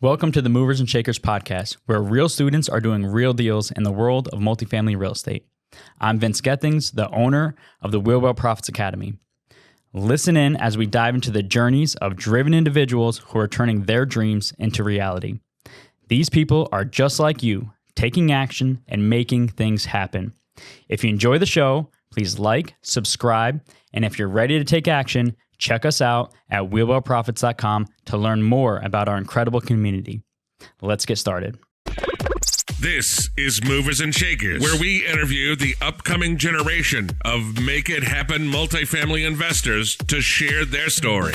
Welcome to the Movers and Shakers podcast, where real students are doing real deals in the world of multifamily real estate. I'm Vince Gethings, the owner of the Wheel Well Profits Academy. Listen in as we dive into the journeys of driven individuals who are turning their dreams into reality. These people are just like you, taking action and making things happen. If you enjoy the show, please like, subscribe, and if you're ready to take action, check us out at wheelwellprofits.com to learn more about our incredible community. Let's get started. This is Movers and Shakers, where we interview the upcoming generation of Make It Happen multifamily investors to share their story.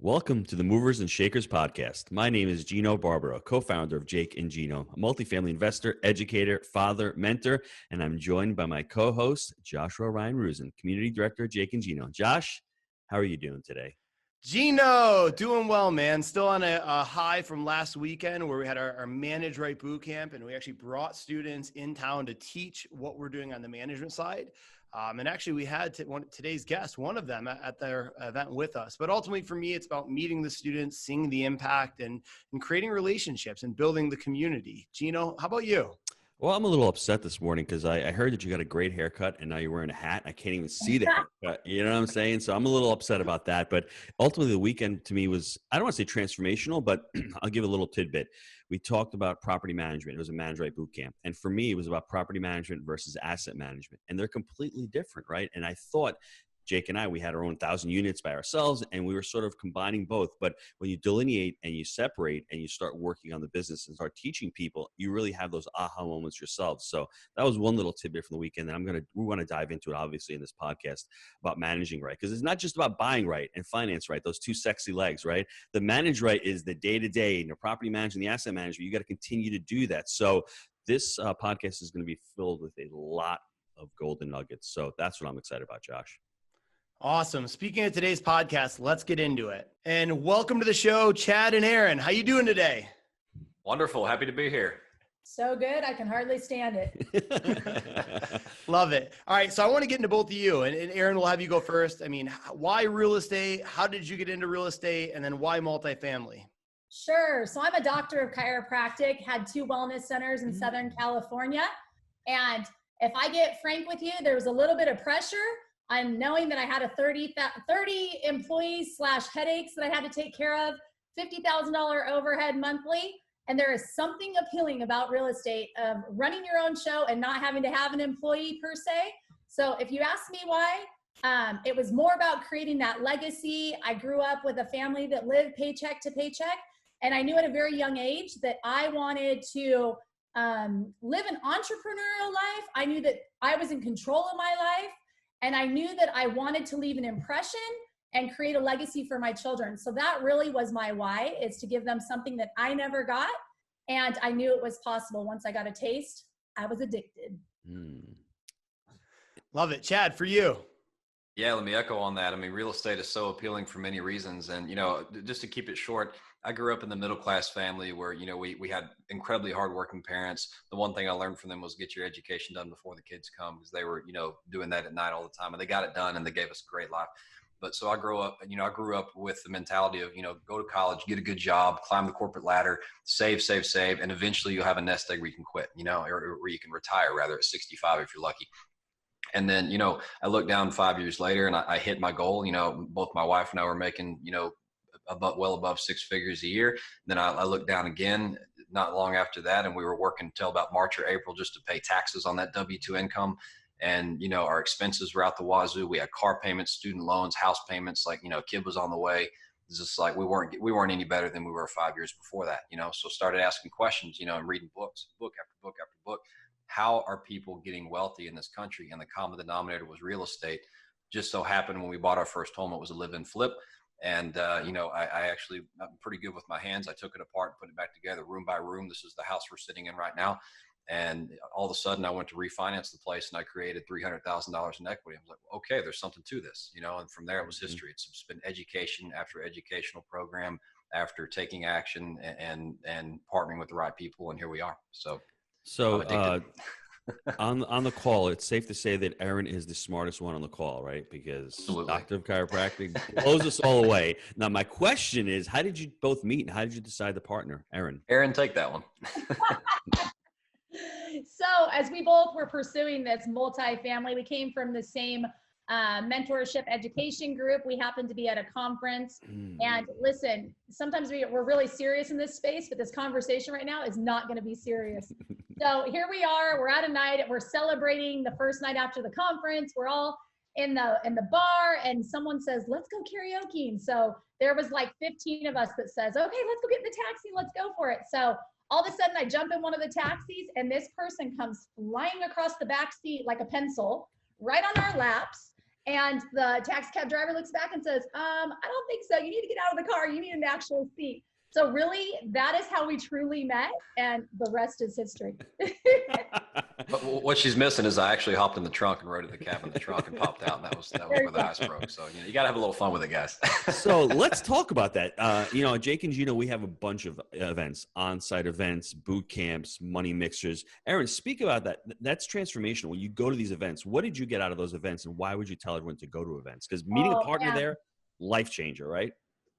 Welcome to the Movers and Shakers podcast. My name is Gino Barbaro, co-founder of Jake and Gino, a multifamily investor, educator, father, mentor, and I'm joined by my co-host, Joshua Ryan Rusin, community director of Jake and Gino. Josh, how are you doing today? Gino, doing well, man. Still on a high from last weekend where we had our Manage Right boot camp, and we actually brought students in town to teach what we're doing on the management side. And actually, we had today's guest, one of them, at their event with us. But ultimately, for me, it's about meeting the students, seeing the impact, and creating relationships and building the community. Gino, how about you? Well, I'm a little upset this morning because I heard that you got a great haircut and now you're wearing a hat. I can't even see the haircut. You know what I'm saying? So I'm a little upset about that. But ultimately, the weekend to me was, I don't want to say transformational, but I'll give a little tidbit. We talked about property management. It was a Manage Right boot camp. And for me, it was about property management versus asset management. And they're completely different, right? And I thought Jake and I, we had our own 1,000 units by ourselves and we were sort of combining both. But when you delineate and you separate and you start working on the business and start teaching people, you really have those aha moments yourselves. So that was one little tidbit from the weekend. And we want to dive into it, obviously, in this podcast about managing right. Because it's not just about buying right and finance right, those two sexy legs, right? The manage right is the day-to-day, and the property management, the asset management, you got to continue to do that. So this podcast is going to be filled with a lot of golden nuggets. So that's what I'm excited about, Josh. Awesome. Speaking of today's podcast, let's get into it. And welcome to the show, Chad and Erin. How you doing today? Wonderful. Happy to be here. So good. I can hardly stand it. Love it. All right. So I want to get into both of you, and Erin, will have you go first. I mean, why real estate? How did you get into real estate? And then why multifamily? Sure. So I'm a doctor of chiropractic, had 2 wellness centers in Southern California. And if I get frank with you, there was a little bit of pressure on knowing that I had a 30 employees / headaches that I had to take care of, $50,000 overhead monthly. And there is something appealing about real estate of running your own show and not having to have an employee per se. So if you ask me why, it was more about creating that legacy. I grew up with a family that lived paycheck to paycheck. And I knew at a very young age that I wanted to live an entrepreneurial life. I knew that I was in control of my life. And I knew that I wanted to leave an impression and create a legacy for my children. So that really was my why, is to give them something that I never got. And I knew it was possible. Once I got a taste, I was addicted. Love it. Chad, for you. Yeah, let me echo on that. I mean, real estate is so appealing for many reasons. And, just to keep it short, I grew up in the middle-class family where, we had incredibly hardworking parents. The one thing I learned from them was get your education done before the kids come, because they were, doing that at night all the time, and they got it done and they gave us a great life. But so I grew up with the mentality of, go to college, get a good job, climb the corporate ladder, save, and eventually you'll have a nest egg where you can quit, or where you can retire rather at 65 if you're lucky. And then, I looked down 5 years later and I hit my goal. Both my wife and I were making, well above 6 figures a year. Then I looked down again not long after that, and we were working until about March or April just to pay taxes on that W-2 income. And, our expenses were out the wazoo. We had car payments, student loans, house payments, kid was on the way. It's just like we weren't any better than we were 5 years before that, so started asking questions, and reading book after book after book. How are people getting wealthy in this country? And the common denominator was real estate. Just so happened when we bought our first home, it was a live-in flip. And, I'm pretty good with my hands. I took it apart and put it back together room by room. This is the house we're sitting in right now. And all of a sudden I went to refinance the place and I created $300,000 in equity. I was like, okay, there's something to this, and from there it was history. It's been education after educational program after taking action and partnering with the right people. And here we are. So On the call, it's safe to say that Erin is the smartest one on the call, right? Because Absolutely. Doctor of Chiropractic blows us all away. Now, my question is, how did you both meet and how did you decide the partner, Erin? Erin, take that one. So as we both were pursuing this multifamily, we came from the same mentorship education group. We happened to be at a conference. And listen, sometimes we're really serious in this space, but this conversation right now is not going to be serious. So here we are, we're at a night, we're celebrating the first night after the conference. We're all in the bar and someone says, let's go karaoke. So there was like 15 of us that says, okay, let's go get in the taxi. Let's go for it. So all of a sudden I jump in one of the taxis and this person comes flying across the back seat like a pencil right on our laps. And the taxi cab driver looks back and says, I don't think so. You need to get out of the car. You need an actual seat. So really, that is how we truly met, and the rest is history. But what she's missing is I actually hopped in the trunk and rode to the cab in the trunk and popped out. And that was where the ice broke. So you got to have a little fun with it, guys. So let's talk about that. Jake and Gino, we have a bunch of events, on-site events, boot camps, money mixers. Erin, speak about that. That's transformational. When you go to these events, what did you get out of those events, and why would you tell everyone to go to events? Because meeting a partner there, life changer, right?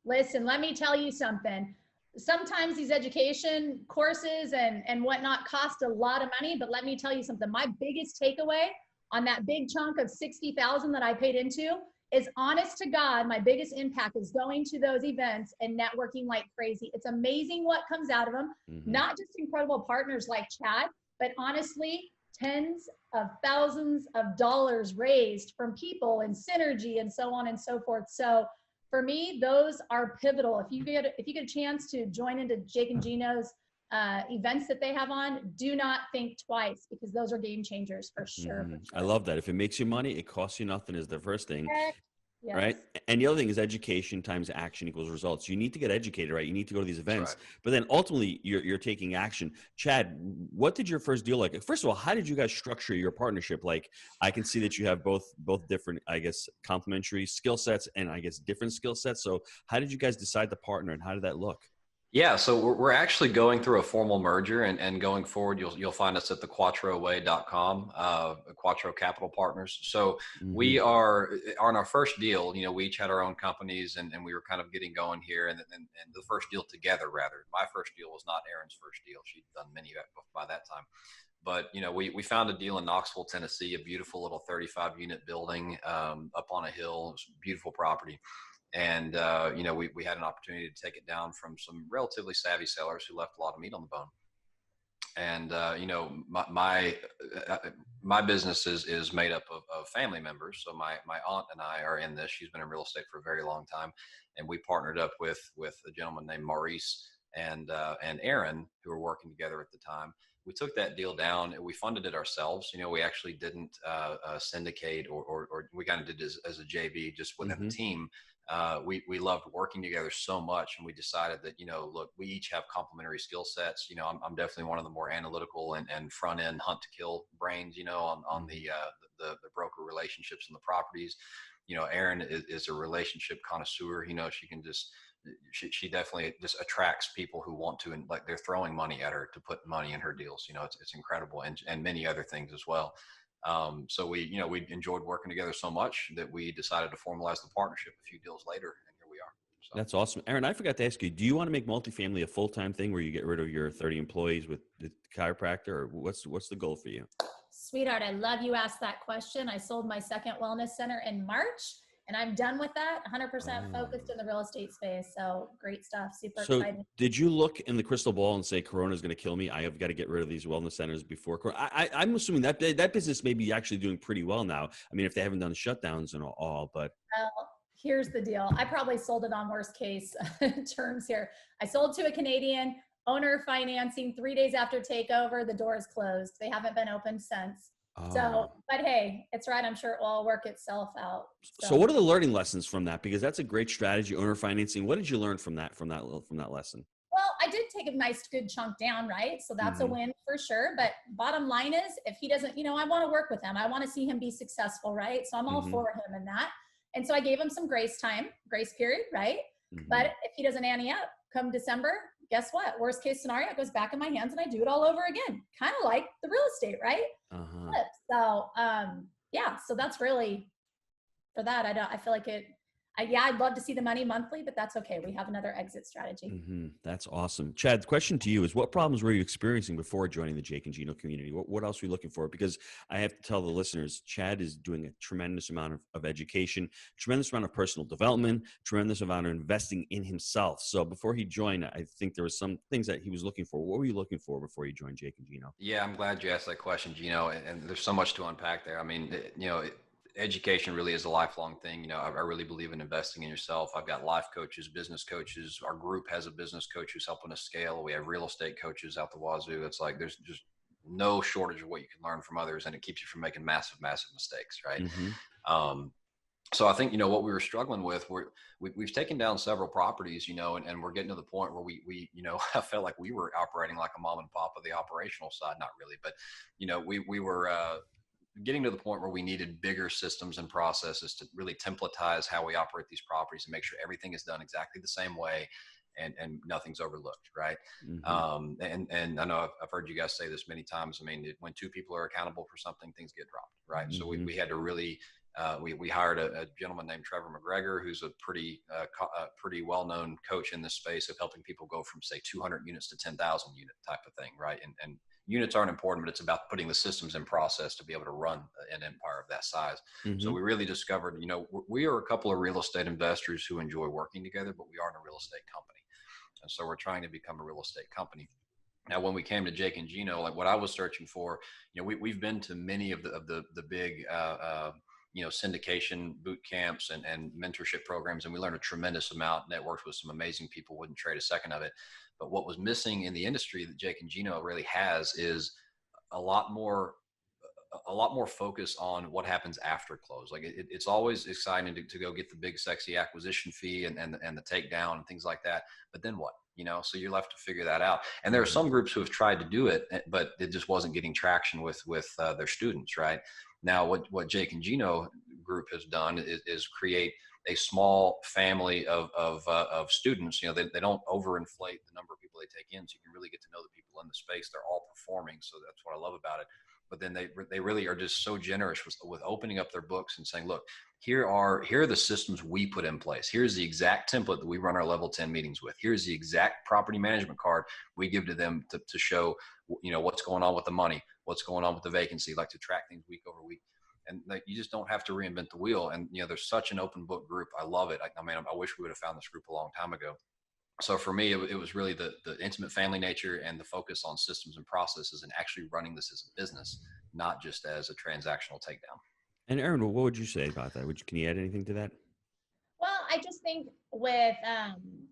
Listen, let me tell you something. Sometimes these education courses and whatnot cost a lot of money, but let me tell you something. My biggest takeaway on that big chunk of $60,000 that I paid into is, honest to God, my biggest impact is going to those events and networking like crazy. It's amazing what comes out of them. Not just incredible partners like Chad, but honestly, tens of thousands of dollars raised from people and synergy and so on and so forth. So for me, those are pivotal. If you get a chance to join into Jake and Gino's events that they have on, do not think twice, because those are game changers for sure. I love that. If it makes you money, it costs you nothing is the first thing. Yes. Right. And the other thing is education times action equals results. You need to get educated, right? You need to go to these events, but then ultimately you're taking action. Chad, what did your first deal like? First of all, how did you guys structure your partnership? Like, I can see that you have both different, I guess, complementary skill sets and I guess different skill sets. So how did you guys decide to partner and how did that look? Yeah, so we're actually going through a formal merger, and going forward, you'll find us at the quattroway.com, Quattro Capital Partners. So we are on our first deal. We each had our own companies, and we were kind of getting going here. And the first deal together, rather, my first deal was not Erin's first deal. She'd done many by that time. But we found a deal in Knoxville, Tennessee, a beautiful little 35-unit building up on a hill. It was a beautiful property. And, we had an opportunity to take it down from some relatively savvy sellers who left a lot of meat on the bone. And, my business is made up of family members. So my aunt and I are in this. She's been in real estate for a very long time. And we partnered up with a gentleman named Maurice and Erin, who were working together at the time. We took that deal down and we funded it ourselves. We actually didn't syndicate or we kind of did it as a JV just within the team. We loved working together so much, and we decided that, look, we each have complementary skill sets. I'm definitely one of the more analytical and front end hunt to kill brains, on the broker relationships and the properties. Erin is a relationship connoisseur. She can just, she definitely just attracts people who want to, and like they're throwing money at her to put money in her deals. It's incredible, and many other things as well. So we enjoyed working together so much that we decided to formalize the partnership a few deals later, and here we are. So. That's awesome. Erin, I forgot to ask you, do you want to make multifamily a full-time thing where you get rid of your 30 employees with the chiropractor, or what's the goal for you? Sweetheart, I love you asked that question. I sold my second wellness center in March, and I'm done with that, 100% focused in the real estate space. So great stuff. Super excited. Did you look in the crystal ball and say, Corona is going to kill me? I have got to get rid of these wellness centers before Corona. I'm assuming that business may be actually doing pretty well now. I mean, if they haven't done the shutdowns and all, but. Well, here's the deal. I probably sold it on worst case terms here. I sold to a Canadian, owner financing. 3 days after takeover, the doors closed. They haven't been open since. So, but hey, it's right. I'm sure it will all work itself out. So what are the learning lessons from that? Because that's a great strategy, owner financing. What did you learn from that lesson? Well, I did take a nice good chunk down, right? So that's a win for sure. But bottom line is, if he doesn't, I want to work with him. I want to see him be successful, right? So I'm all for him in that. And so I gave him some grace period, right? But if he doesn't ante up come December, guess what? Worst case scenario, it goes back in my hands and I do it all over again. Kind of like the real estate, right? So, yeah, so that's really for that. I feel like I'd love to see the money monthly, but that's okay. We have another exit strategy. That's awesome. Chad, the question to you is, what problems were you experiencing before joining the Jake and Gino community? What else were you looking for? Because I have to tell the listeners, Chad is doing a tremendous amount of education, tremendous amount of personal development, tremendous amount of investing in himself. So before he joined, I think there was some things that he was looking for. What were you looking for before you joined Jake and Gino? Yeah, I'm glad you asked that question, Gino. And there's so much to unpack there. I mean, education really is a lifelong thing. I really believe in investing in yourself. I've got life coaches, business coaches. Our group has a business coach who's helping us scale. We have real estate coaches out the wazoo. It's like there's just no shortage of what you can learn from others, and it keeps you from making massive mistakes, right? So I think, what we were struggling with, we've taken down several properties, and we're getting to the point where we I felt like we were operating like a mom and pop of the operational side. Not really, but, we were getting to the point where we needed bigger systems and processes to really templatize how we operate these properties and make sure everything is done exactly the same way and nothing's overlooked. Right. And I know I've heard you guys say this many times. I mean, when two people are accountable for something, things get dropped. Right. So we had to really, we hired a gentleman named Trevor McGregor, who's a pretty well-known coach in this space of helping people go from, say, 200 units to 10,000 unit type of thing. Right. And units aren't important, but it's about putting the systems in process to be able to run an empire of that size. So we really discovered, we are a couple of real estate investors who enjoy working together, but we aren't a real estate company. And so we're trying to become a real estate company. Now, when we came to Jake and Gino, like what I was searching for, we've been to many of the big, syndication boot camps and mentorship programs, and we learned a tremendous amount, networked with some amazing people, wouldn't trade a second of it. But what was missing in the industry that Jake and Gino really has is a lot more focus on what happens after close. Like it's always exciting to go get the big sexy acquisition fee and the takedown and things like that. But then what? So you're left to figure that out. And there are some groups who have tried to do it, but it just wasn't getting traction with their students. Right now, what Jake and Gino group has done is create a small family of students. They don't overinflate the number of people they take in, so you can really get to know the people in the space. They're all performing, so that's what I love about it. But then they really are just so generous with opening up their books and saying, look, here are the systems we put in place. Here's the exact template that we run our level 10 meetings with. Here's the exact property management card we give to them to show, what's going on with the money, what's going on with the vacancy, like to track things week over week. And you just don't have to reinvent the wheel. And, there's such an open book group. I love it. I wish we would have found this group a long time ago. So for me, it was really the intimate family nature and the focus on systems and processes and actually running this as a business, not just as a transactional takedown. And Erin, what would you say about that? Can you add anything to that? Well, I just think with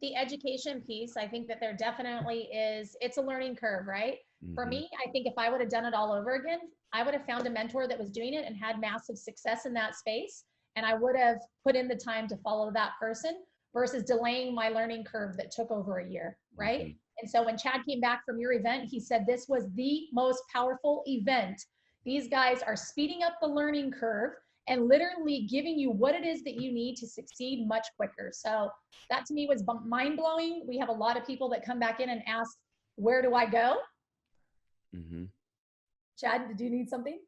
the education piece, I think that there definitely it's a learning curve, right? For me, I think if I would have done it all over again, I would have found a mentor that was doing it and had massive success in that space. And I would have put in the time to follow that person versus delaying my learning curve that took over a year, right? And so when Chad came back from your event, he said, this was the most powerful event. These guys are speeding up the learning curve and literally giving you what it is that you need to succeed much quicker. So that to me was mind-blowing. We have a lot of people that come back in and ask, where do I go? Chad, did you need something?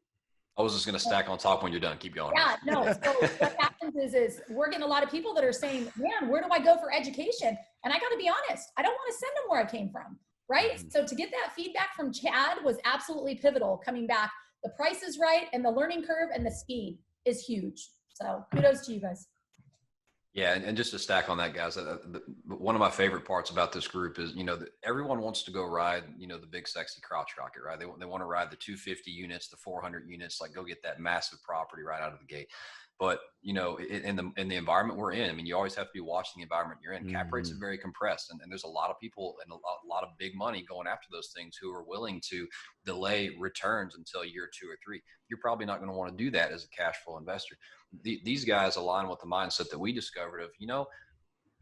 I was just going to stack on top when you're done. Keep going. Yeah, no. So what happens is we're getting a lot of people that are saying, man, where do I go for education? And I got to be honest, I don't want to send them where I came from, right? So to get that feedback from Chad was absolutely pivotal coming back. The price is right and the learning curve and the speed is huge. So kudos to you guys. Yeah. And just to stack on that, guys, one of my favorite parts about this group is, everyone wants to go ride, the big sexy crotch rocket, right? They want to ride the 250 units, the 400 units, like go get that massive property right out of the gate. But, in the environment we're in, I mean, you always have to be watching the environment you're in. Cap rates are very compressed. And there's a lot of people and a lot of big money going after those things who are willing to delay returns until year 2 or 3. You're probably not going to want to do that as a cash flow investor. These guys align with the mindset that we discovered of,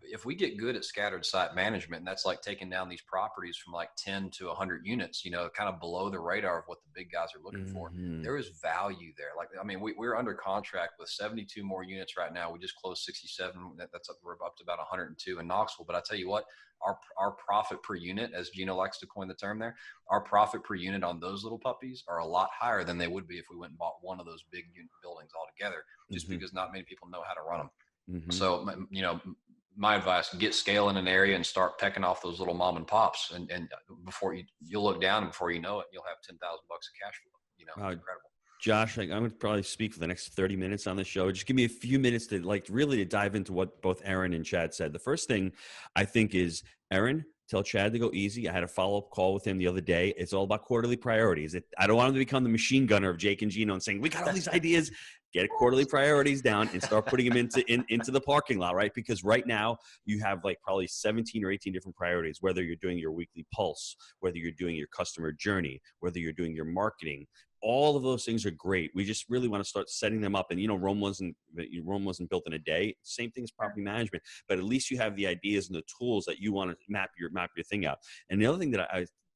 if we get good at scattered site management, and that's like taking down these properties from like 10 to 100 units, you know, kind of below the radar of what the big guys are looking for, there is value there. Like, I mean, we're under contract with 72 more units right now. We just closed 67. We're up to about 102 in Knoxville. But I tell you what, our profit per unit, as Gino likes to coin the term there, our profit per unit on those little puppies are a lot higher than they would be if we went and bought one of those big unit buildings altogether, just because not many people know how to run them. So, you know, my advice, get scale in an area and start pecking off those little mom and pops. And before you'll look down, and before you know it, you'll have $10,000 of cash flow. You know, it's incredible. Josh, I'm going to probably speak for the next 30 minutes on the show. Just give me a few minutes to really to dive into what both Erin and Chad said. The first thing I think is, Erin, tell Chad to go easy. I had a follow-up call with him the other day. It's all about quarterly priorities. I don't want him to become the machine gunner of Jake and Gino and saying, we got all these ideas. Get quarterly priorities down and start putting them into the parking lot, right? Because right now you have like probably 17 or 18 different priorities, whether you're doing your weekly pulse, whether you're doing your customer journey, whether you're doing your marketing. All of those things are great. We just really want to start setting them up. And, you know, Rome wasn't built in a day. Same thing as property management, but at least you have the ideas and the tools that you want to map your thing out. And the other thing that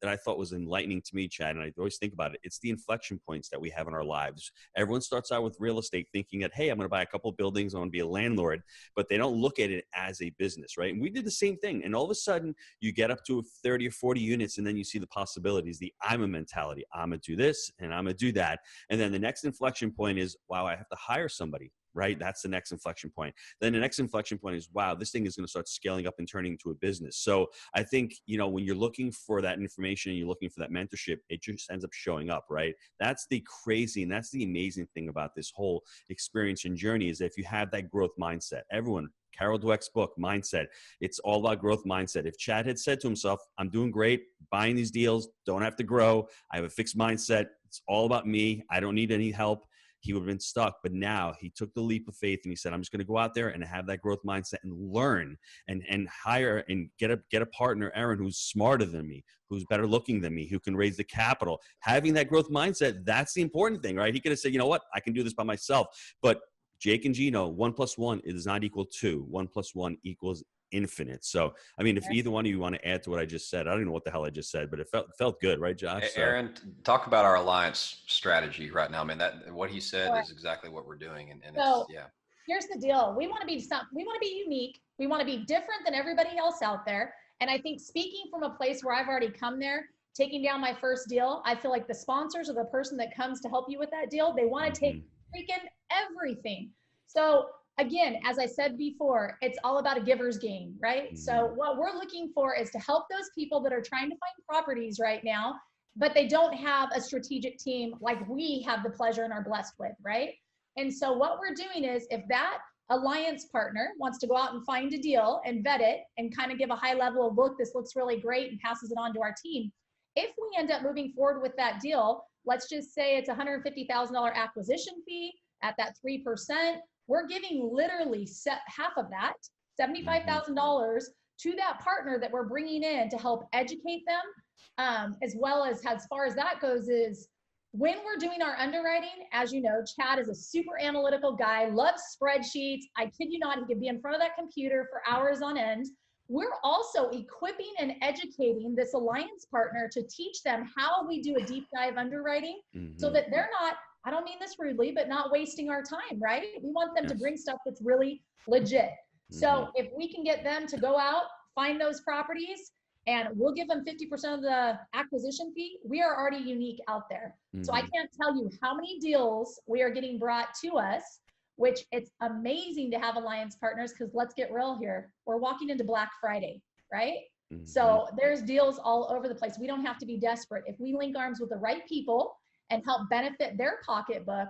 I thought was enlightening to me, Chad, and I always think about it, it's the inflection points that we have in our lives. Everyone starts out with real estate thinking that, hey, I'm going to buy a couple of buildings, I want to be a landlord, but they don't look at it as a business, right? And we did the same thing. And all of a sudden you get up to 30 or 40 units, and then you see the possibilities, the I'm a mentality. I'm going to do this and I'm going to do that. And then the next inflection point is, wow, I have to hire somebody. Right? That's the next inflection point. Then the next inflection point is, wow, this thing is going to start scaling up and turning into a business. So I think, you know, when you're looking for that information and you're looking for that mentorship, it just ends up showing up, right? That's the crazy and that's the amazing thing about this whole experience and journey, is if you have that growth mindset. Everyone, Carol Dweck's book, Mindset, it's all about growth mindset. If Chad had said to himself, I'm doing great, buying these deals, don't have to grow, I have a fixed mindset, it's all about me, I don't need any help, he would have been stuck. But now he took the leap of faith and he said, I'm just going to go out there and have that growth mindset and learn and hire and get a partner, Erin, who's smarter than me, who's better looking than me, who can raise the capital. Having that growth mindset, that's the important thing, right? He could have said, you know what, I can do this by myself. But Jake and Gino, 1 + 1 is not equal 2. 1 + 1 equals infinite. So, I mean, if either one of you want to add to what I just said, I don't even know what the hell I just said, but it felt good, right, Josh? So. Erin, talk about our alliance strategy right now. I mean, what he said is exactly what we're doing. And so, yeah. Here's the deal. We want to be unique. We want to be different than everybody else out there. And I think, speaking from a place where I've already come there, taking down my first deal, I feel like the sponsors or the person that comes to help you with that deal, they want to take freaking everything. So again, as I said before, it's all about a giver's gain, right? So what we're looking for is to help those people that are trying to find properties right now, but they don't have a strategic team like we have the pleasure and are blessed with, right? And so what we're doing is, if that alliance partner wants to go out and find a deal and vet it and kind of give a high level of, look, this looks really great, and passes it on to our team, if we end up moving forward with that deal, let's just say it's a $150,000 acquisition fee at that 3%, we're giving literally half of that, $75,000, to that partner that we're bringing in to help educate them. As well as far as that goes, is when we're doing our underwriting, as you know, Chad is a super analytical guy, loves spreadsheets. I kid you not, he could be in front of that computer for hours on end. We're also equipping and educating this alliance partner to teach them how we do a deep dive underwriting, so that they're not, I don't mean this rudely, but not wasting our time, right? We want them to bring stuff that's really legit. So if we can get them to go out, find those properties, and we'll give them 50% of the acquisition fee, we are already unique out there. So I can't tell you how many deals we are getting brought to us, which it's amazing to have alliance partners, because let's get real here. We're walking into Black Friday, right? So there's deals all over the place. We don't have to be desperate. If we link arms with the right people and help benefit their pocketbook,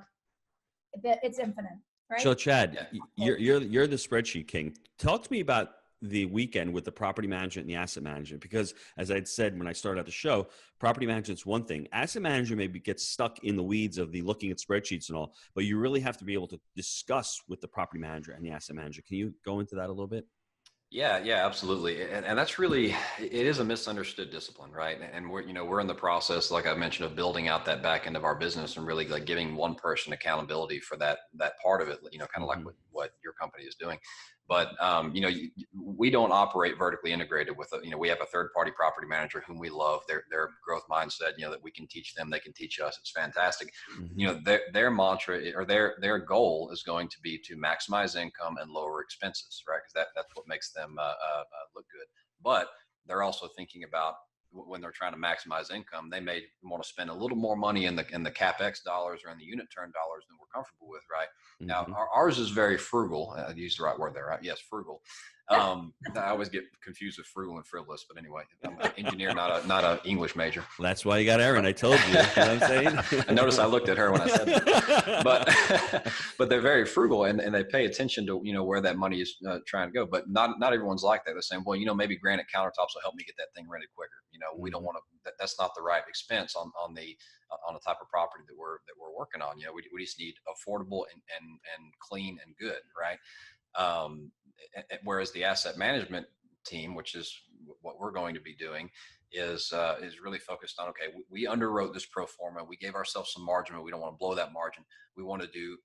that it's infinite, right? So Chad, you're the spreadsheet king. Talk to me about the weekend with the property management and the asset management, because as I'd said when I started out the show, property management's one thing. Asset management maybe gets stuck in the weeds of the looking at spreadsheets and all, but you really have to be able to discuss with the property manager and the asset manager. Can you go into that a little bit? Yeah, absolutely. And that's really, it is a misunderstood discipline, right? And we're in the process, like I mentioned, of building out that back end of our business and really like giving one person accountability for that part of it, kind of like what your company is doing. But, we don't operate vertically integrated with, we have a third-party property manager whom we love, their growth mindset, that we can teach them, they can teach us. It's fantastic. Their mantra or their goal is going to be to maximize income and lower expenses, right? Because that's what makes them look good. But they're also thinking about, when they're trying to maximize income, they may want to spend a little more money in the CapEx dollars or in the unit turn dollars than we're comfortable with, right? Now, ours is very frugal. I used the right word there, right? Yes, frugal. I always get confused with frugal and frivolous, but anyway, I'm an engineer, not an English major. Well, that's why you got Erin. I told you. You know what I'm saying? I noticed I looked at her when I said that. But they're very frugal, and they pay attention to where that money is trying to go. But not everyone's like that. They're saying, well, maybe granite countertops will help me get that thing rented quicker. We don't want to. That's not the right expense on the type of property that we're working on. We just need affordable and clean and good, right? Whereas the asset management team, which is what we're going to be doing, is really focused on, okay, we underwrote this pro forma. We gave ourselves some margin, but we don't want to blow that margin. We want to do,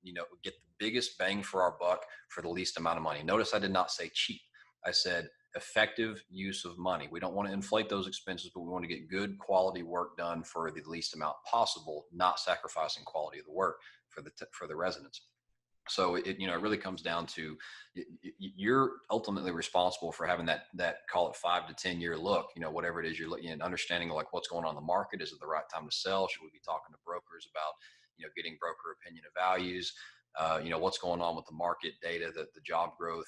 get the biggest bang for our buck for the least amount of money. Notice I did not say cheap. I said effective use of money. We don't want to inflate those expenses, but we want to get good quality work done for the least amount possible, not sacrificing quality of the work for the residents. So it really comes down to, you're ultimately responsible for having that call it 5 to 10 year look, whatever it is you're looking at, understanding like what's going on in the market. Is it the right time to sell? Should we be talking to brokers about, getting broker opinion of values? What's going on with the market data, the job growth,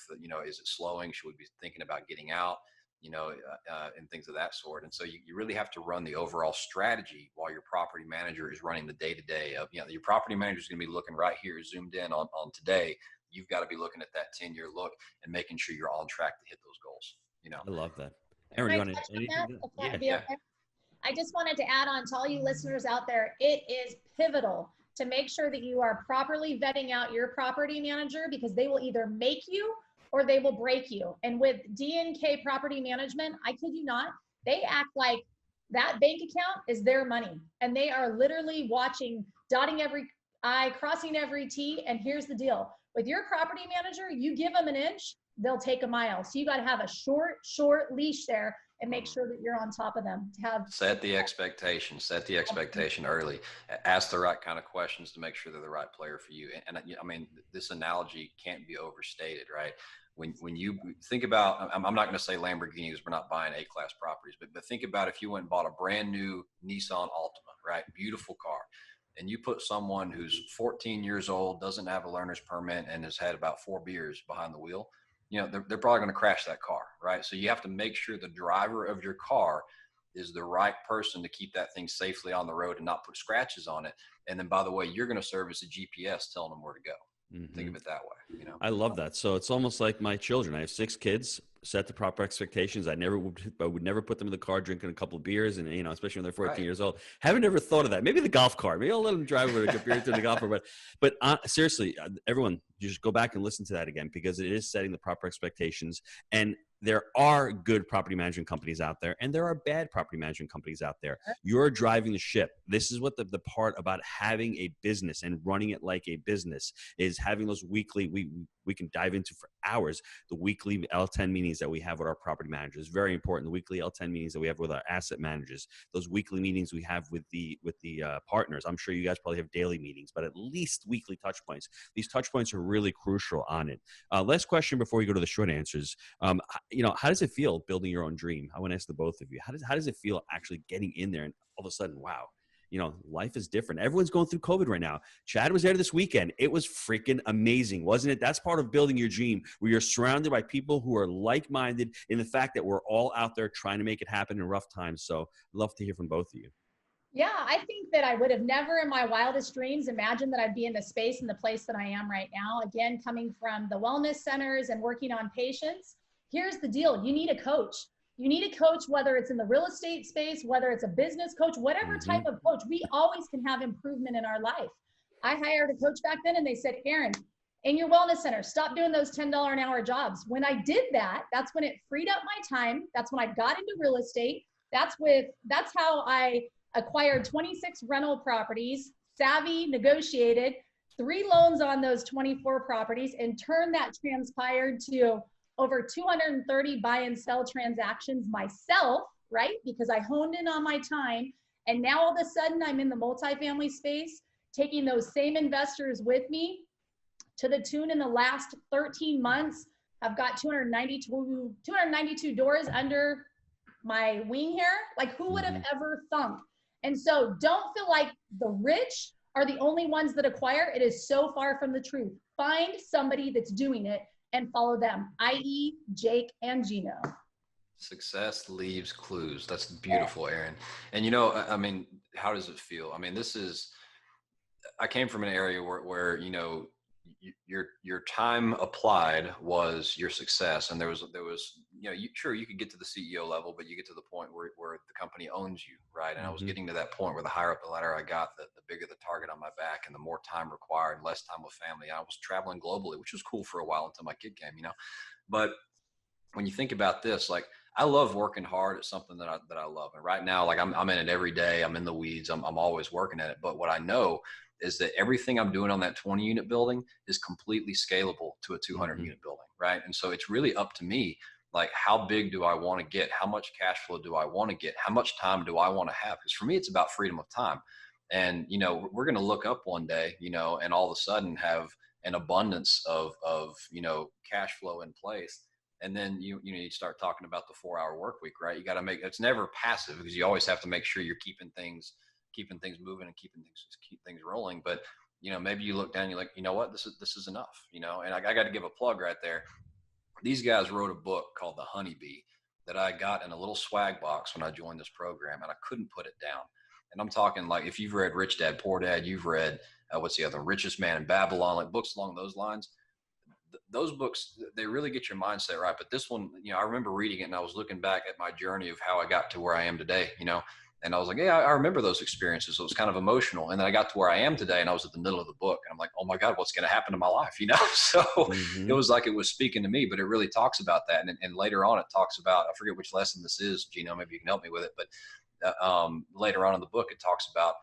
is it slowing? Should we be thinking about getting out? And things of that sort. And so you really have to run the overall strategy while your property manager is running the day-to-day of, your property manager is going to be looking right here, zoomed in on today. You've got to be looking at that 10-year look and making sure you're on track to hit those goals. I love that. Erin, you want to? Yeah. I just wanted to add on to all you listeners out there, it is pivotal to make sure that you are properly vetting out your property manager, because they will either make you or they will break you. And with D&K Property Management, I kid you not, they act like that bank account is their money. And they are literally watching, dotting every I, crossing every T. And here's the deal. With your property manager, you give them an inch, they'll take a mile. So you got to have a short leash there and make sure that you're on top of them. To have set the expectation early. Ask the right kind of questions to make sure they're the right player for you. And I mean, this analogy can't be overstated, right? When you think about, I'm not going to say Lamborghinis, we're not buying A-class properties, but think about if you went and bought a brand new Nissan Altima, right? Beautiful car. And you put someone who's 14 years old, doesn't have a learner's permit, and has had about 4 beers behind the wheel, they're probably going to crash that car, right? So you have to make sure the driver of your car is the right person to keep that thing safely on the road and not put scratches on it. And then, by the way, you're going to serve as a GPS telling them where to go. Mm-hmm. Think of it that way. I love that. So it's almost like my children. I have 6 kids. Set the proper expectations. I would never put them in the car drinking a couple of beers, and especially when they're 14 years old. Haven't ever thought of that. Maybe the golf cart. Maybe I'll let them drive with a beer to the golf cart. But seriously, everyone, you just go back and listen to that again, because it is setting the proper expectations. And there are good property management companies out there, and there are bad property management companies out there. You're driving the ship. This is what the part about having a business and running it like a business is, having those weekly, we can dive into for hours, the weekly L10 meetings that we have with our property managers. Very important. The weekly L10 meetings that we have with our asset managers, those weekly meetings we have with the partners. I'm sure you guys probably have daily meetings, but at least weekly touch points. These touch points are really crucial on it. Last question before we go to the short answers. How does it feel building your own dream? I want to ask the both of you. How does it feel actually getting in there and all of a sudden, wow, life is different. Everyone's going through COVID right now. Chad was there this weekend. It was freaking amazing, wasn't it? That's part of building your dream, where you're surrounded by people who are like-minded in the fact that we're all out there trying to make it happen in rough times. So I'd love to hear from both of you. Yeah, I think that I would have never in my wildest dreams imagined that I'd be in the space and the place that I am right now. Again, coming from the wellness centers and working on patients. Here's the deal. You need a coach. You need a coach, whether it's in the real estate space, whether it's a business coach, whatever type of coach. We always can have improvement in our life. I hired a coach back then, and they said, Erin, in your wellness center, stop doing those $10 an hour jobs. When I did that, that's when it freed up my time. That's when I got into real estate. That's how I acquired 26 rental properties, savvy, negotiated, 3 loans on those 24 properties and turned that transpired to over 230 buy and sell transactions myself, right? Because I honed in on my time. And now all of a sudden I'm in the multifamily space, taking those same investors with me to the tune in the last 13 months. I've got 292 doors under my wing here. Like, who would have ever thunk? And so don't feel like the rich are the only ones that acquire. It is so far from the truth. Find somebody that's doing it and follow them, i.e. Jake and Gino. Success leaves clues. That's beautiful, Erin. And you know, I mean, how does it feel? I mean, I came from an area where you know, your time applied was your success, and there was you know, sure you could get to the CEO level, but you get to the point where the company owns you, right? And I was getting to that point where the higher up the ladder I got, the bigger the target on my back, and the more time required, less time with family. And I was traveling globally, which was cool for a while until my kid came, you know. But when you think about this, like, I love working hard at something that I love, and right now, like, I'm in it every day. I'm in the weeds. I'm always working at it. But what I know is that everything I'm doing on that 20 unit building is completely scalable to a 200 unit building, right? And so it's really up to me, like, how big do I want to get? How much cash flow do I want to get? How much time do I want to have? Because for me, it's about freedom of time. And, you know, we're going to look up one day, you know, and all of a sudden have an abundance of, you know, cash flow in place. And then you start talking about the 4-hour work week, right? You got to it's never passive, because you always have to make sure you're keeping things moving and keep things rolling. But, you know, maybe you look down and you're like, you know what, this is enough, you know. And I got to give a plug right there. These guys wrote a book called The Honeybee that I got in a little swag box when I joined this program, and I couldn't put it down. And I'm talking, like, if you've read Rich Dad, Poor Dad, you've read what's the other, Richest Man in Babylon, like books along those lines. Those books, they really get your mindset right. But this one, you know, I remember reading it and I was looking back at my journey of how I got to where I am today, you know. And I was like, yeah, I remember those experiences. So it was kind of emotional. And then I got to where I am today, and I was at the middle of the book, and I'm like, oh my God, what's going to happen to my life? You know? So it was like, it was speaking to me, but it really talks about that. And later on, it talks about, I forget which lesson this is, Gino, maybe you can help me with it. But later on in the book, it talks about,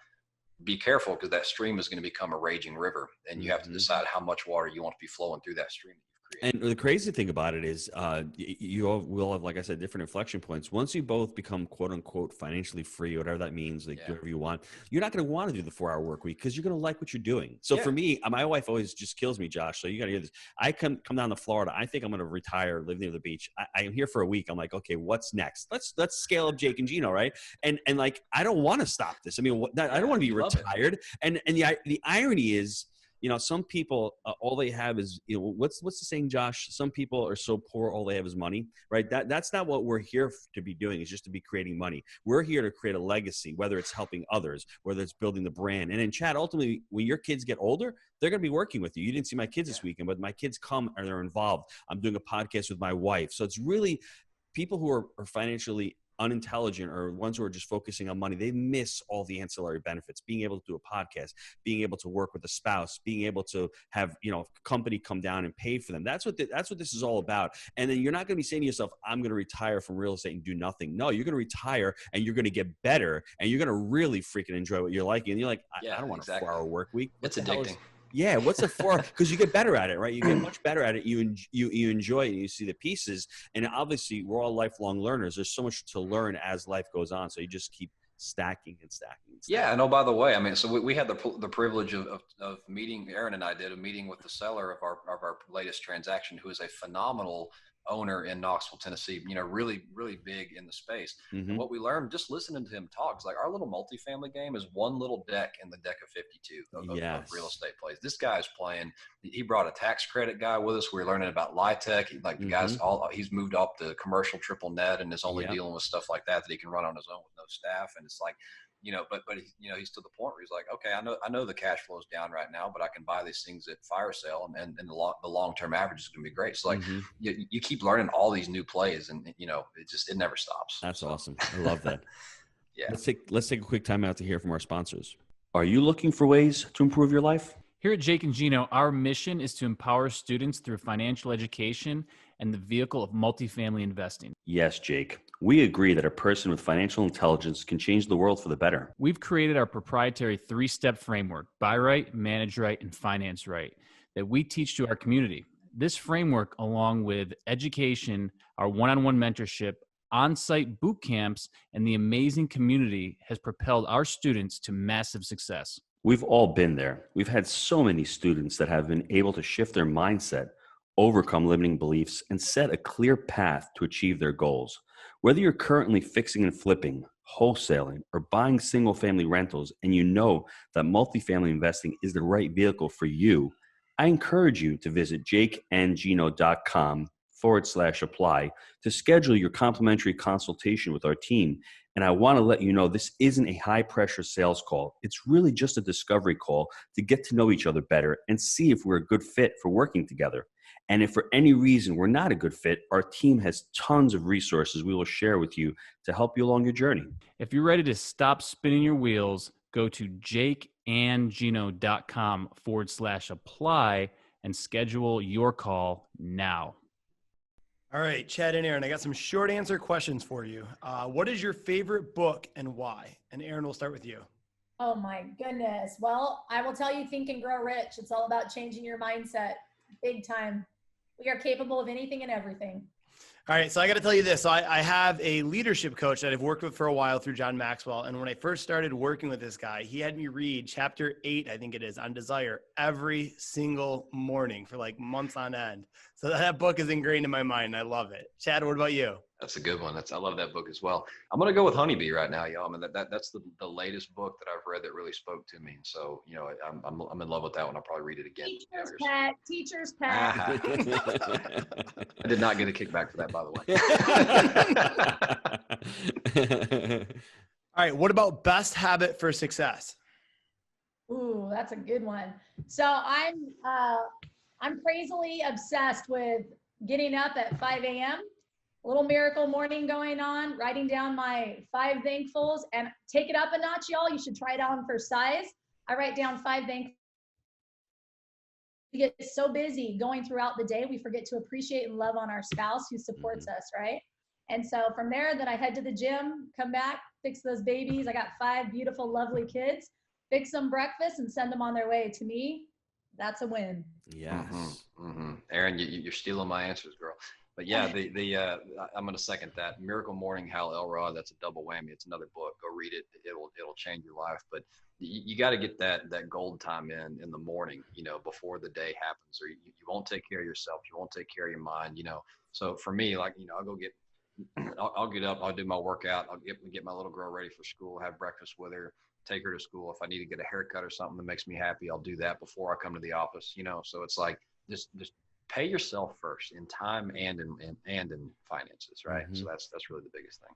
be careful, because that stream is going to become a raging river, and you have to decide how much water you want to be flowing through that stream. And the crazy thing about it is you all will have, like I said, different inflection points. Once you both become, quote unquote, financially free, whatever that means, like do whatever you want, you're not going to want to do the 4-hour work week, because you're going to like what you're doing. So for me, my wife always just kills me, Josh. So you got to hear this. I come down to Florida. I think I'm going to retire, live near the beach. I am here for a week. I'm like, okay, what's next? Let's scale up Jake and Gino, right? And like, I don't want to stop this. I mean, I don't want to be retired. And the irony is, you know, some people, all they have is, you know, what's the saying, Josh? Some people are so poor, all they have is money, right? That's not what we're here to be doing, is just to be creating money. We're here to create a legacy, whether it's helping others, whether it's building the brand. And in Chad, ultimately, when your kids get older, they're going to be working with you. You didn't see my kids this weekend, but my kids come and they're involved. I'm doing a podcast with my wife. So it's really people who are financially unintelligent, or ones who are just focusing on money. They miss all the ancillary benefits, being able to do a podcast, being able to work with a spouse, being able to have, you know, a company come down and pay for them. That's what this is all about. And then you're not going to be saying to yourself, I'm going to retire from real estate and do nothing. No, you're going to retire and you're going to get better, and you're going to really freaking enjoy what you're liking. And you're like, I don't want a 4-hour work week. It's addicting. Yeah, what's a 4? Because you get better at it, right? You get much better at it. You enjoy it, and you see the pieces. And obviously, we're all lifelong learners. There's so much to learn as life goes on. So you just keep stacking and stacking and stacking. Yeah, and by the way, I mean, so we had the privilege of meeting, Erin and I did a meeting with the seller of our latest transaction, who is a phenomenal owner in Knoxville, Tennessee, you know, really, really big in the space. And what we learned just listening to him talk is, like, our little multifamily game is one little deck in the deck of 52 of real estate plays. This guy's playing. He brought a tax credit guy with us. We were learning about LIHTC. Like, the guy's he's moved up to commercial triple net and is only dealing with stuff like that he can run on his own with no staff. And it's like, you know, but you know, he's to the point where he's like, okay, I know the cash flow is down right now, but I can buy these things at fire sale, and the long-term average is going to be great. So like, you keep learning all these new plays, and you know, it never stops. That's awesome. I love that. Yeah. Let's take a quick time out to hear from our sponsors. Are you looking for ways to improve your life? Here at Jake and Gino, our mission is to empower students through financial education and the vehicle of multifamily investing. Yes, Jake. We agree that a person with financial intelligence can change the world for the better. We've created our proprietary 3-step framework, buy right, manage right, and finance right, that we teach to our community. This framework, along with education, our one-on-one mentorship, on-site boot camps, and the amazing community has propelled our students to massive success. We've all been there. We've had so many students that have been able to shift their mindset, overcome limiting beliefs, and set a clear path to achieve their goals. Whether you're currently fixing and flipping, wholesaling, or buying single-family rentals, and you know that multifamily investing is the right vehicle for you, I encourage you to visit jakeandgino.com/apply to schedule your complimentary consultation with our team. And I want to let you know this isn't a high-pressure sales call. It's really just a discovery call to get to know each other better and see if we're a good fit for working together. And if for any reason we're not a good fit, our team has tons of resources we will share with you to help you along your journey. If you're ready to stop spinning your wheels, go to jakeandgino.com/apply and schedule your call now. All right, Chad and Erin, I got some short answer questions for you. What is your favorite book and why? And Erin, we'll start with you. Oh my goodness. Well, I will tell you, Think and Grow Rich. It's all about changing your mindset big time. We are capable of anything and everything. All right, so I got to tell you this. So I have a leadership coach that I've worked with for a while through John Maxwell. And when I first started working with this guy, he had me read chapter 8, I think it is, on desire every single morning for like months on end. So that book is ingrained in my mind. I love it. Chad, what about you? That's a good one. I love that book as well. I'm going to go with Honeybee right now, y'all. I mean, that's the latest book that I've read that really spoke to me. So, you know, I'm in love with that one. I'll probably read it again. Teacher's pet. I did not get a kickback for that, by the way. All right. What about best habit for success? Ooh, that's a good one. So I'm crazily obsessed with getting up at 5 a.m., a little miracle morning going on, writing down my 5 thankfuls, and take it up a notch, y'all. You should try it on for size. I write down 5 thankfuls. We get so busy going throughout the day, we forget to appreciate and love on our spouse who supports us, right? And so from there, then I head to the gym, come back, fix those babies. I got 5 beautiful, lovely kids, fix them breakfast and send them on their way. To me, that's a win. Yes. Erin, you're stealing my answers, girl. But yeah, I'm going to second that. Miracle Morning, Hal Elrod. That's a double whammy. It's another book. Go read it. It'll change your life. But you got to get that gold time in the morning, you know, before the day happens, or you won't take care of yourself. You won't take care of your mind, you know. So for me, like, you know, I'll get up, I'll do my workout, I'll get my little girl ready for school, have breakfast with her, take her to school. If I need to get a haircut or something that makes me happy, I'll do that before I come to the office, you know. So it's like just pay yourself first in time and in finances, right? So that's really the biggest thing.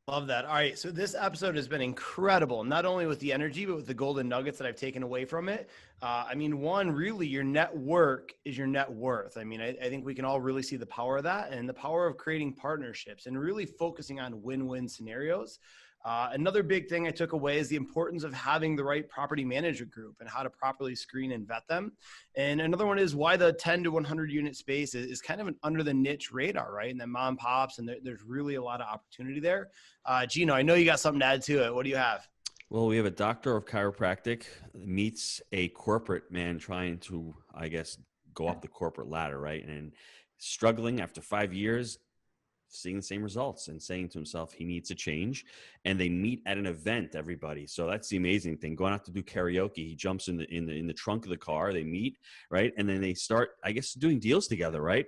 Love that. All right. So this episode has been incredible, not only with the energy, but with the golden nuggets that I've taken away from it. I mean, one, really your network is your net worth. I mean, I think we can all really see the power of that and the power of creating partnerships and really focusing on win-win scenarios. Another big thing I took away is the importance of having the right property management group and how to properly screen and vet them. And another one is why the 10 to 100 unit space is kind of an under the niche radar, right? And then mom and pops, and there's really a lot of opportunity there. Gino, I know you got something to add to it. What do you have? Well, we have a doctor of chiropractic meets a corporate man trying to, I guess, go up the corporate ladder, right? And struggling after 5 years, seeing the same results and saying to himself he needs a change. And they meet at an event, everybody. So that's the amazing thing. Going out to do karaoke, he jumps in the trunk of the car, they meet, right? And then they start, I guess, doing deals together, right?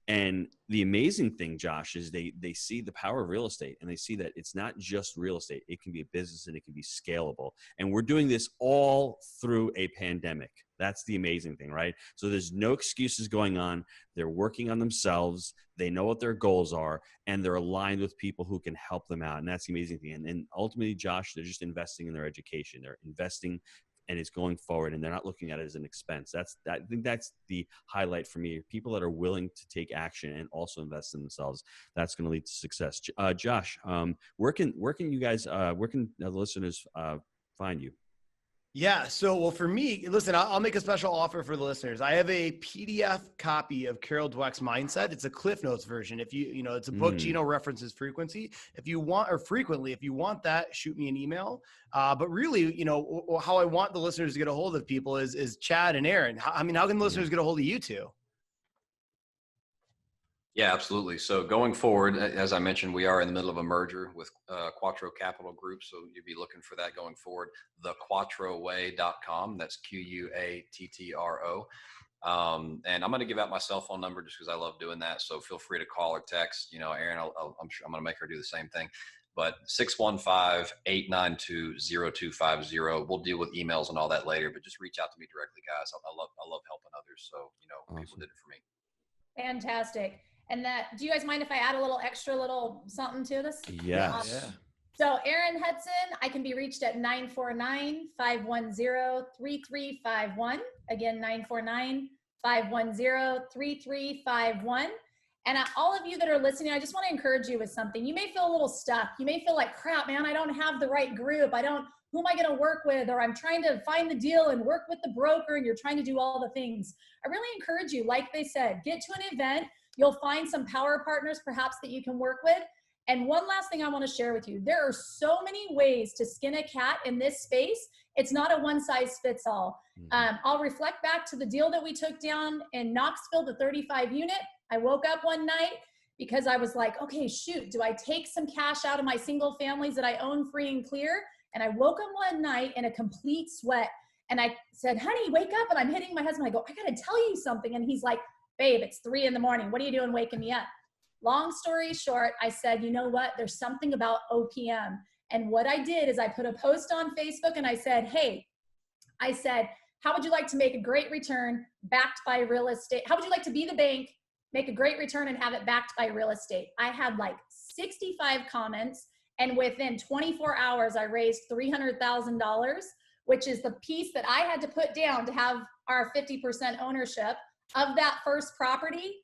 And the amazing thing, Josh, is they see the power of real estate, and they see that it's not just real estate. It can be a business and it can be scalable. And we're doing this all through a pandemic. That's the amazing thing, right? So there's no excuses going on. They're working on themselves. They know what their goals are, and they're aligned with people who can help them out. And that's the amazing thing. And ultimately, Josh, they're just investing in their education. They're investing, and it's going forward, and they're not looking at it as an expense. I think that's the highlight for me. People that are willing to take action and also invest in themselves. That's going to lead to success. Josh, where can you guys, where can the listeners find you? Yeah. So, well, for me, listen, I'll make a special offer for the listeners. I have a PDF copy of Carol Dweck's Mindset. It's a Cliff Notes version. If it's a book Gino references frequency. If you want, or frequently, if you want that, shoot me an email. But really, how I want the listeners to get a hold of people is Chad and Erin. How can the listeners get a hold of you two? Yeah, absolutely. So going forward, as I mentioned, we are in the middle of a merger with Quattro Capital Group. So you'll be looking for that going forward. thequattroway.com. That's QUATTRO. And I'm going to give out my cell phone number just because I love doing that. So feel free to call or text. Erin, I'm sure I'm going to make her do the same thing. But 615-892-0250. We'll deal with emails and all that later. But just reach out to me directly, guys. I love helping others. So Awesome. People did it for me. Fantastic. And do you guys mind if I add a little extra something to this? Yes. Yeah. So Erin Hudson, I can be reached at 949-510-3351. Again, 949-510-3351. And all of you that are listening, I just want to encourage you with something. You may feel a little stuck. You may feel like, crap, man, I don't have the right group. who am I going to work with? Or I'm trying to find the deal and work with the broker and you're trying to do all the things. I really encourage you, like they said, get to an event. You'll find some power partners perhaps that you can work with. And one last thing I want to share with you, there are so many ways to skin a cat in this space. It's not a one size fits all. I'll reflect back to the deal that we took down in Knoxville, the 35 unit. I woke up one night because I was like, okay, shoot, do I take some cash out of my single families that I own free and clear? And I woke up one night in a complete sweat. And I said, honey, wake up. And I'm hitting my husband. I go, I got to tell you something. And he's like, babe, it's 3 a.m. What are you doing waking me up? Long story short, I said, you know what? There's something about OPM. And what I did is I put a post on Facebook and I said, how would you like to make a great return backed by real estate? How would you like to be the bank, make a great return and have it backed by real estate? I had like 65 comments. And within 24 hours, I raised $300,000, which is the piece that I had to put down to have our 50% ownership of that first property.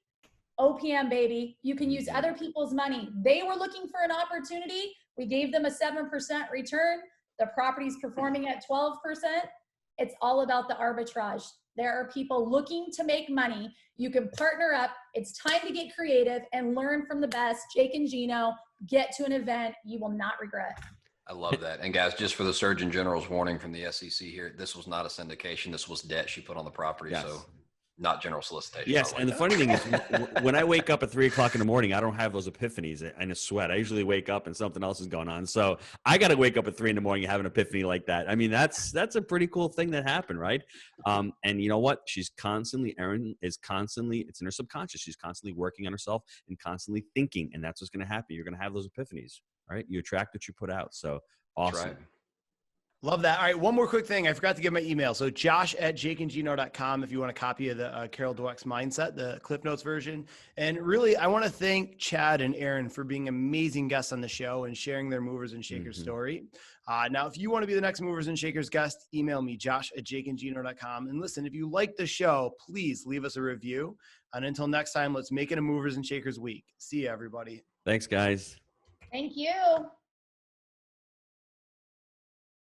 OPM, baby. You can use other people's money. They were looking for an opportunity. We gave them a 7% return. The property's performing at 12%. It's all about the arbitrage. There are people looking to make money. You can partner up. It's time to get creative and learn from the best. Jake and Gino, get to an event you will not regret. I love that. And guys, just for the Surgeon General's warning from the SEC here, this was not a syndication. This was debt she put on the property. Yes. So not general solicitation. Yes. And the funny thing is when I wake up at 3 o'clock in the morning, I don't have those epiphanies and a sweat. I usually wake up and something else is going on. So I got to wake up at 3 in the morning and have an epiphany like that. I mean, that's a pretty cool thing that happened. Right. And you know what? Erin is constantly, it's in her subconscious. She's constantly working on herself and constantly thinking. And that's what's going to happen. You're going to have those epiphanies, right? You attract what you put out. So awesome. Right. Love that. All right. One more quick thing. I forgot to give my email. So josh@jakeandgino.com if you want a copy of the Carol Dweck's Mindset, the Cliff Notes version. And really, I want to thank Chad and Erin for being amazing guests on the show and sharing their movers and shakers story. Now, if you want to be the next movers and shakers guest, email me, josh@jakeandgino.com. And listen, if you like the show, please leave us a review. And until next time, let's make it a movers and shakers week. See you, everybody. Thanks, guys. Thank you.